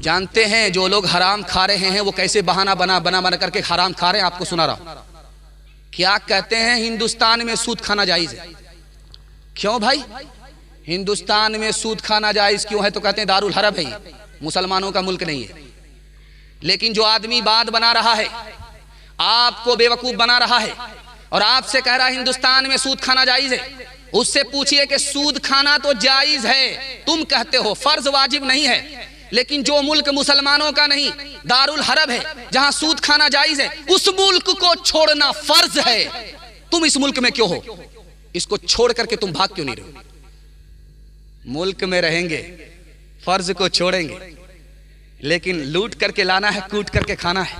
जानते हैं जो लोग हराम खा रहे हैं वो कैसे बहाना बना बना बना करके हराम खा रहे हैं? आपको सुना रहा हूं। क्या कहते हैं? हिंदुस्तान में सूद खाना जायज है। क्यों भाई हिंदुस्तान में सूद खाना जायज क्यों है? तो कहते हैं दारुल हरब है, मुसलमानों का मुल्क नहीं है। लेकिन जो आदमी बात बना रहा है, आपको बेवकूफ बना रहा है और आपसे कह रहा है हिंदुस्तान में सूद खाना जायज है, उससे पूछिए कि सूद खाना तो जायज है, तुम कहते हो फर्ज वाजिब नहीं है। लेकिन जो मुल्क मुसलमानों का नहीं, दारुल हरब है, जहां सूद खाना जायज है, उस मुल्क को छोड़ना फर्ज है। तुम इस मुल्क में क्यों हो? इसको छोड़ करके तुम भाग क्यों नहीं रहे? मुल्क में रहेंगे, फर्ज को छोड़ेंगे, लेकिन लूट करके लाना है, कूट करके खाना है,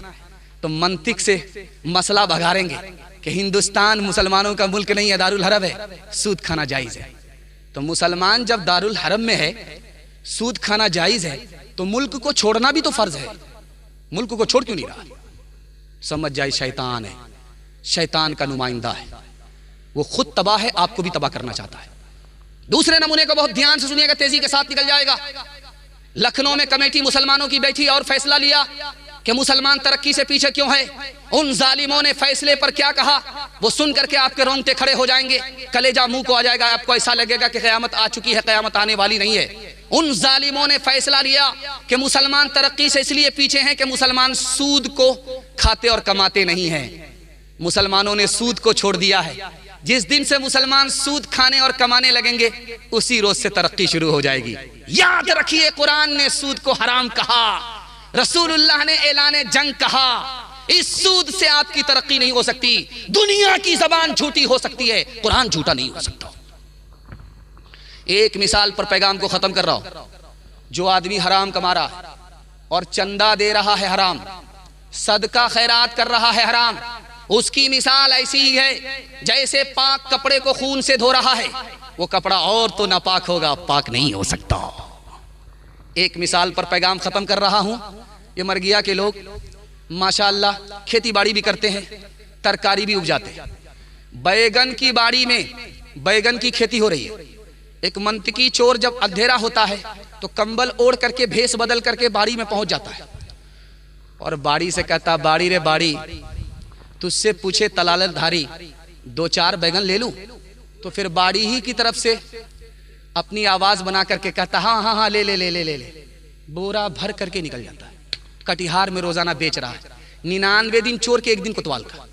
तो मंतिक से मसला भगाड़ेंगे कि हिंदुस्तान मुसलमानों का मुल्क नहीं है, दारुल हरब है, सूद खाना जायज है। तो मुसलमान जब दारुल हरब में है, सूद खाना जायज है, तो मुल्क को छोड़ना भी तो फर्ज है। मुल्क को छोड़ क्यों नहीं रहा? समझ जाए शैतान है, शैतान का नुमाइंदा है, वो खुद तबाह है, आपको भी तबाह करना चाहता है। दूसरे नमूने को बहुत ध्यान से सुनिएगा, तेजी के साथ निकल जाएगा। लखनऊ में कमेटी मुसलमानों की बैठी और फैसला लिया कि मुसलमान तरक्की से पीछे क्यों है। उन जालिमों ने फैसले पर क्या कहा, वो सुन करके आपके रोंगटे खड़े हो जाएंगे, कलेजा मुंह को आ जाएगा, आपको ऐसा लगेगा कि क़यामत आ चुकी है, क़यामत आने वाली नहीं है। उन जालिमों ने फैसला लिया कि मुसलमान तरक्की से इसलिए पीछे हैं कि मुसलमान सूद को खाते और कमाते नहीं हैं। मुसलमानों ने सूद को छोड़ दिया है। जिस दिन से मुसलमान सूद खाने और कमाने लगेंगे, उसी रोज से तरक्की शुरू हो जाएगी। याद रखिए, कुरान ने सूद को हराम कहा, रसूलुल्लाह ने ऐलान जंग कहा। इस सूद से आपकी तरक्की नहीं हो सकती। दुनिया की जबान झूठी हो सकती है, कुरान झूठा नहीं हो सकता। एक मिसाल पर पैगाम को खत्म कर रहा हूं। जो आदमी हराम कमा रहा है और चंदा दे रहा है हराम, सदका खैरात कर रहा है हराम, उसकी मिसाल ऐसी ही है जैसे पाक कपड़े को खून से धो रहा है। वो कपड़ा और तो नापाक होगा, पाक नहीं हो सकता। एक मिसाल पर पैगाम खत्म कर रहा हूं। ये मरगिया के लोग माशाअल्लाह खेती बाड़ी भी करते हैं, तरकारी भी उपजाते हैं। बैगन की बाड़ी में बैगन की खेती हो रही है। एक मंतकी चोर जब अंधेरा होता है तो कंबल ओढ़ करके भेष बदल करके बाड़ी में पहुंच जाता है और बाड़ी से कहता, बाड़ी रे बाड़ी, तुझसे पूछे तलालत धारी, 2-4 बैगन ले लूं? तो फिर बाड़ी ही की तरफ से अपनी आवाज बना करके कहता, हाँ हाँ हाँ ले ले ले ले ले ले। बोरा भर करके निकल जाता है। कटिहार में रोजाना बेच रहा है। 99 दिन चोर के, 1 दिन कोतवाल का।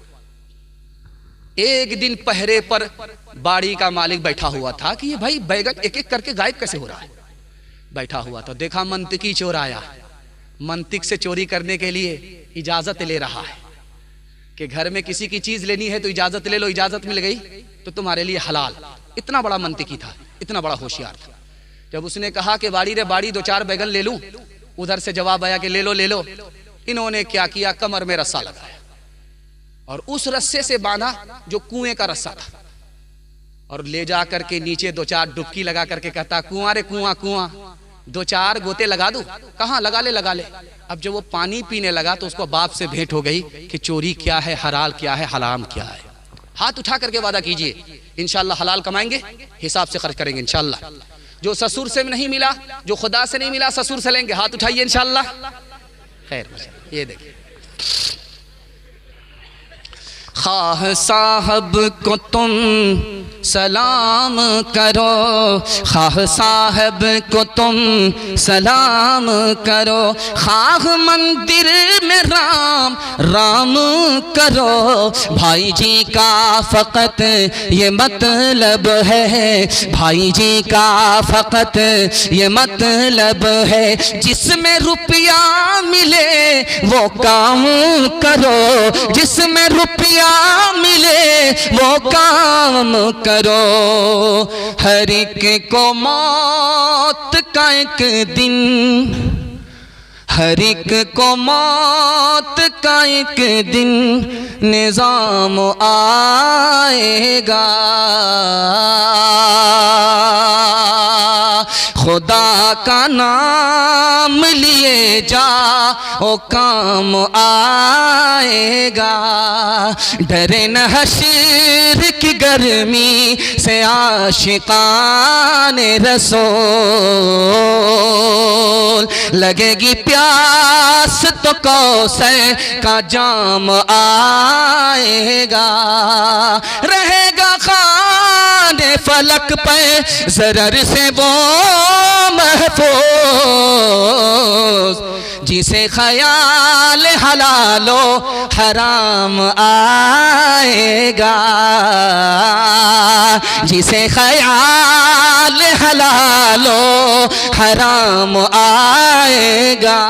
एक दिन पहरे पर बाड़ी का मालिक बैठा हुआ था कि ये भाई बैगन एक एक करके गायब कैसे हो रहा है। बैठा हुआ तो देखा मंतिकी चोर आया। मंतिक से चोरी करने के लिए इजाजत ले रहा है कि घर में किसी की चीज लेनी है तो इजाजत ले लो, इजाजत मिल गई तो तुम्हारे लिए हलाल। इतना बड़ा मंतिकी था, इतना बड़ा होशियार था। जब उसने कहा कि बाड़ी रे बाड़ी 2-4 बैगन ले लूं, उधर से जवाब आया कि ले लो ले लो। इन्होंने क्या किया, कमर में रस्सा लगाया और उस रस्से से बांधा जो कुएं का रस्सा था और ले जा करके नीचे 2-4 डुबकी लगा करके कहता, कुआं रे कुआं कुआं, 2-4 गोते लगा दूं? कहाँ, लगा ले लगा ले। अब जब वो पानी पीने लगा तो उसको बाप से भेंट हो गई कि चोरी क्या है, हलाल क्या है, हराम क्या है। हाथ उठा करके वादा कीजिए, इंशाल्लाह हलाल कमाएंगे, हिसाब से खर्च करेंगे इंशाल्लाह। जो ससुर से नहीं मिला, जो खुदा से नहीं मिला, ससुर से लेंगे। हाथ उठाइए इंशाल्लाह। खैर, ये देखिए, खाह साहब को तुम सलाम करो, खाह साहब को तुम सलाम करो, खाह मंदिर में राम राम करो। भाई जी का फ़कत ये मतलब है, भाई जी का फ़कत ये मतलब है, जिसमें रुपया मिले वो काम करो, जिसमें रुपया मिले वो काम करो। हर एक को मौत का एक दिन, हर एक को मौत का एक दिन निजाम आएगा, खुदा का नाम लिए जा ओ काम आएगा। डरे न हश्र की गर्मी से आशिकाने रसूल, लगेगी प्यास तो कौसर का जाम आएगा। रहेगा खाने फलक पे ज़रर से वो महफूज, जिसे ख्याल हलालो हराम आएगा, जिसे ख्याल हलालो हराम आएगा।